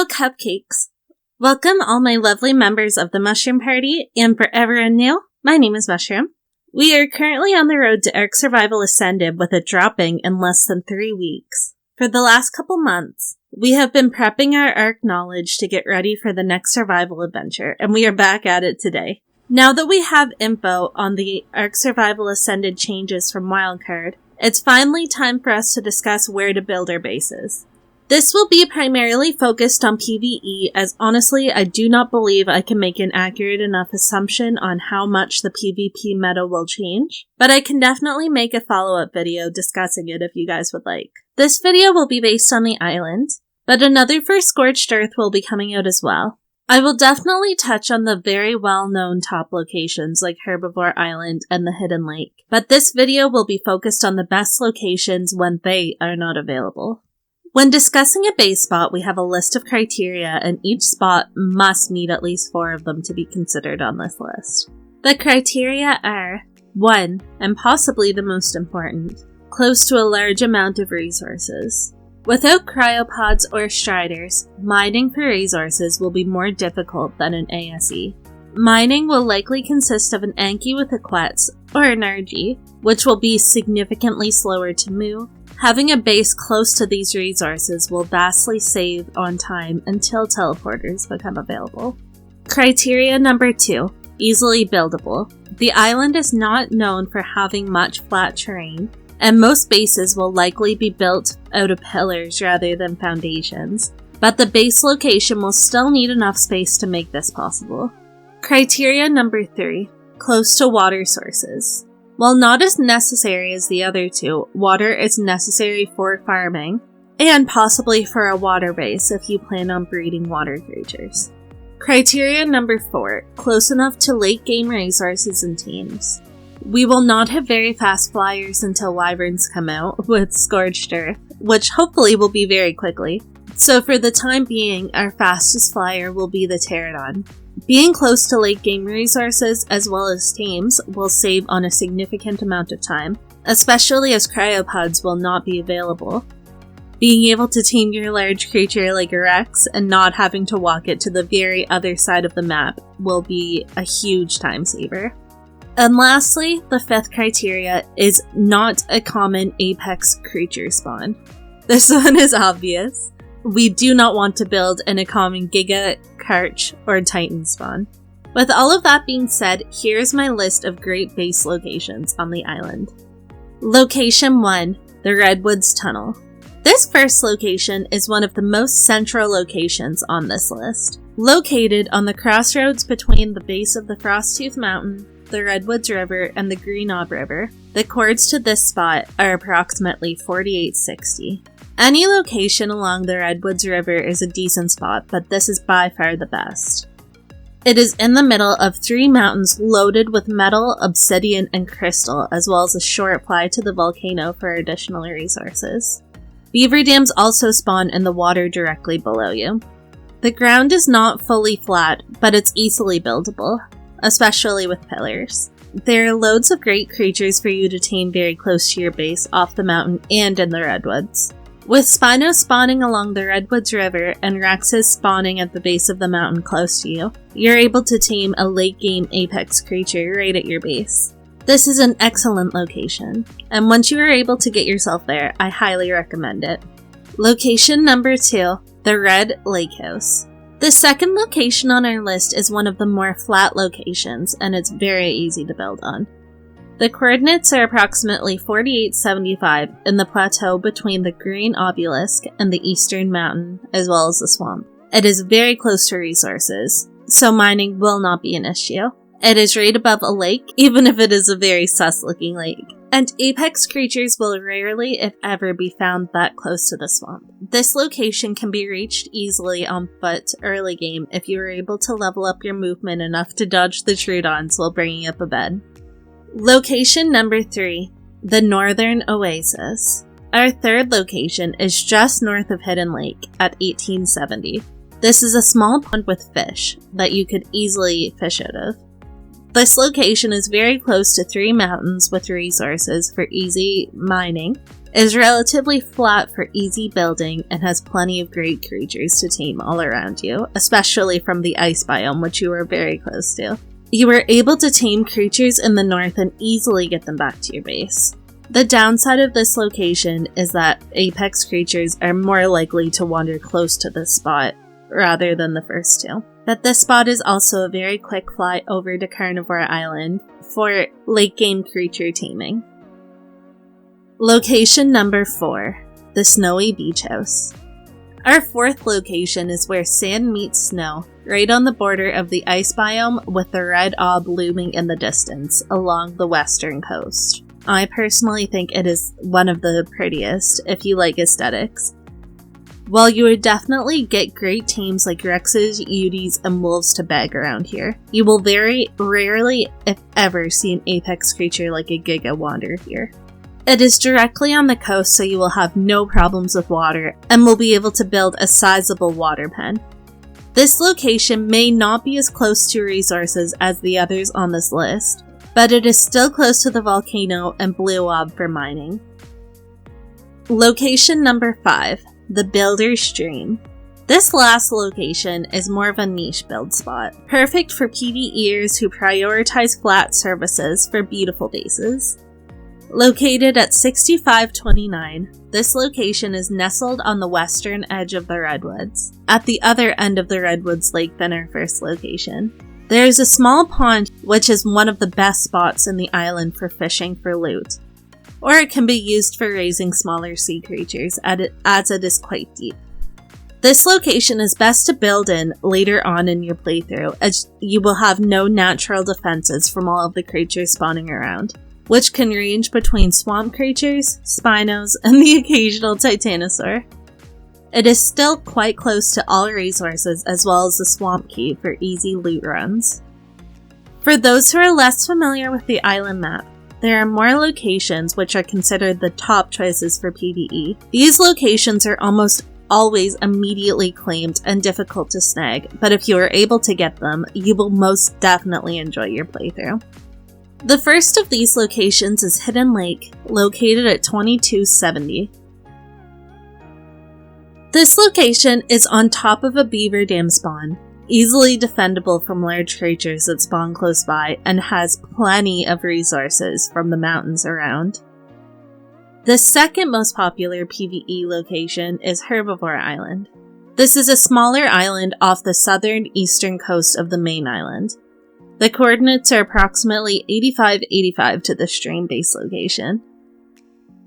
Hello, cupcakes! Welcome all my lovely members of the Mushroom Party, and for everyone new, my name is Mushroom. We are currently on the road to Ark Survival Ascended with it dropping in less than 3 weeks. For the last couple months, we have been prepping our Ark knowledge to get ready for the next survival adventure, and we are back at it today. Now that we have info on the Ark Survival Ascended changes from Wildcard, it's finally time for us to discuss where to build our bases. This will be primarily focused on PvE, as honestly I do not believe I can make an accurate enough assumption on how much the PvP meta will change, but I can definitely make a follow-up video discussing it if you guys would like. This video will be based on the island, but another for Scorched Earth will be coming out as well. I will definitely touch on the very well-known top locations like Herbivore Island and the Hidden Lake, but this video will be focused on the best locations when they are not available. When discussing a base spot, we have a list of criteria, and each spot must meet at least 4 of them to be considered on this list. The criteria are 1, and possibly the most important, close to a large amount of resources. Without cryopods or striders, mining for resources will be more difficult than an ASE. Mining will likely consist of an Anki with a Quetz or an RG, which will be significantly slower to move. Having a base close to these resources will vastly save on time until teleporters become available. Criteria number 2, easily buildable. The island is not known for having much flat terrain, and most bases will likely be built out of pillars rather than foundations, but the base location will still need enough space to make this possible. Criteria number 3, close to water sources. While not as necessary as the other 2, water is necessary for farming, and possibly for a water base if you plan on breeding water creatures. Criteria number 4, close enough to late game resources and teams. We will not have very fast flyers until Wyverns come out with Scorched Earth, which hopefully will be very quickly. So for the time being, our fastest flyer will be the Pterodon. Being close to late game resources as well as teams will save on a significant amount of time, especially as cryopods will not be available. Being able to tame your large creature like a Rex and not having to walk it to the very other side of the map will be a huge time saver. And lastly, the 5th criteria is not a common apex creature spawn. This one is obvious. We do not want to build in a common Giga, Karch, or Titan spawn. With all of that being said, here's my list of great base locations on the island. Location 1, the Redwoods Tunnel. This first location is one of the most central locations on this list. Located on the crossroads between the base of the Frosttooth Mountain, the Redwoods River, and the Green Ob River, the chords to this spot are approximately 4860. Any location along the Redwoods River is a decent spot, but this is by far the best. It is in the middle of 3 mountains loaded with metal, obsidian, and crystal, as well as a short fly to the volcano for additional resources. Beaver dams also spawn in the water directly below you. The ground is not fully flat, but it's easily buildable, especially with pillars. There are loads of great creatures for you to tame very close to your base off the mountain and in the Redwoods. With Spinos spawning along the Redwoods River and Rexes spawning at the base of the mountain close to you, you're able to tame a late-game apex creature right at your base. This is an excellent location, and once you are able to get yourself there, I highly recommend it. Location number 2, the Red Lake House. The second location on our list is one of the more flat locations, and it's very easy to build on. The coordinates are approximately 4875 in the plateau between the Green Obelisk and the Eastern Mountain, as well as the swamp. It is very close to resources, so mining will not be an issue. It is right above a lake, even if it is a very sus-looking lake. And apex creatures will rarely, if ever, be found that close to the swamp. This location can be reached easily on foot early game if you are able to level up your movement enough to dodge the Troodons while bringing up a bed. Location number 3, the Northern Oasis. Our third location is just north of Hidden Lake at 1870. This is a small pond with fish that you could easily fish out of. This location is very close to 3 mountains with resources for easy mining, is relatively flat for easy building, and has plenty of great creatures to tame all around you, especially from the ice biome, which you were very close to. You were able to tame creatures in the north and easily get them back to your base. The downside of this location is that apex creatures are more likely to wander close to this spot rather than the first two. But this spot is also a very quick fly over to Carnivore Island for late game creature taming. Location number 4, the Snowy Beach House. Our 4th location is where sand meets snow, right on the border of the ice biome with the red ob looming in the distance along the western coast. I personally think it is one of the prettiest if you like aesthetics. While you would definitely get great teams like Rexes, Uties, and Wolves to bag around here, you will very rarely, if ever, see an apex creature like a Giga wander here. It is directly on the coast, so you will have no problems with water and will be able to build a sizable water pen. This location may not be as close to resources as the others on this list, but it is still close to the volcano and blue ob for mining. Location number 5, the Builder Stream. This last location is more of a niche build spot, perfect for PvEers who prioritize flat surfaces for beautiful bases. Located at 6529, this location is nestled on the western edge of the Redwoods, at the other end of the Redwoods lake than our first location. There is a small pond which is one of the best spots in the island for fishing for loot, or it can be used for raising smaller sea creatures as it is quite deep. This location is best to build in later on in your playthrough, as you will have no natural defenses from all of the creatures spawning around, which can range between swamp creatures, Spinos, and the occasional Titanosaur. It is still quite close to all resources as well as the swamp cave for easy loot runs. For those who are less familiar with the island map, there are more locations which are considered the top choices for PvE. These locations are almost always immediately claimed and difficult to snag, but if you are able to get them, you will most definitely enjoy your playthrough. The first of these locations is Hidden Lake, located at 2270. This location is on top of a beaver dam spawn, easily defendable from large creatures that spawn close by, and has plenty of resources from the mountains around. The second most popular PvE location is Herbivore Island. This is a smaller island off the southern eastern coast of the main island. The coordinates are approximately 85-85 to the stream base location.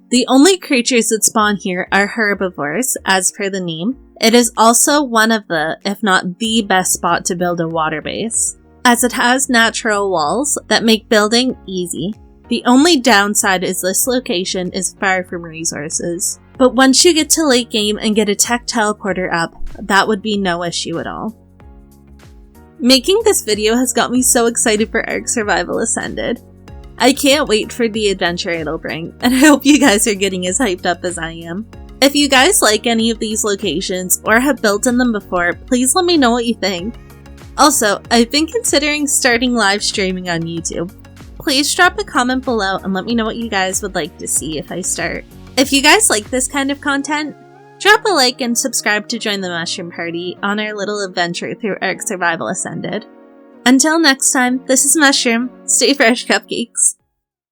The only creatures that spawn here are herbivores, as per the name. It is also one of the, if not the best spot to build a water base, as it has natural walls that make building easy. The only downside is this location is far from resources, but once you get to late game and get a tech teleporter up, that would be no issue at all. Making this video has got me so excited for Ark Survival Ascended. I can't wait for the adventure it'll bring, and I hope you guys are getting as hyped up as I am. If you guys like any of these locations or have built in them before, please let me know what you think. Also, I've been considering starting live streaming on YouTube. Please drop a comment below and let me know what you guys would like to see if I start. If you guys like this kind of content, drop a like and subscribe to join the Mushroom Party on our little adventure through Ark Survival Ascended. Until next time, this is Mushroom. Stay fresh, cupcakes.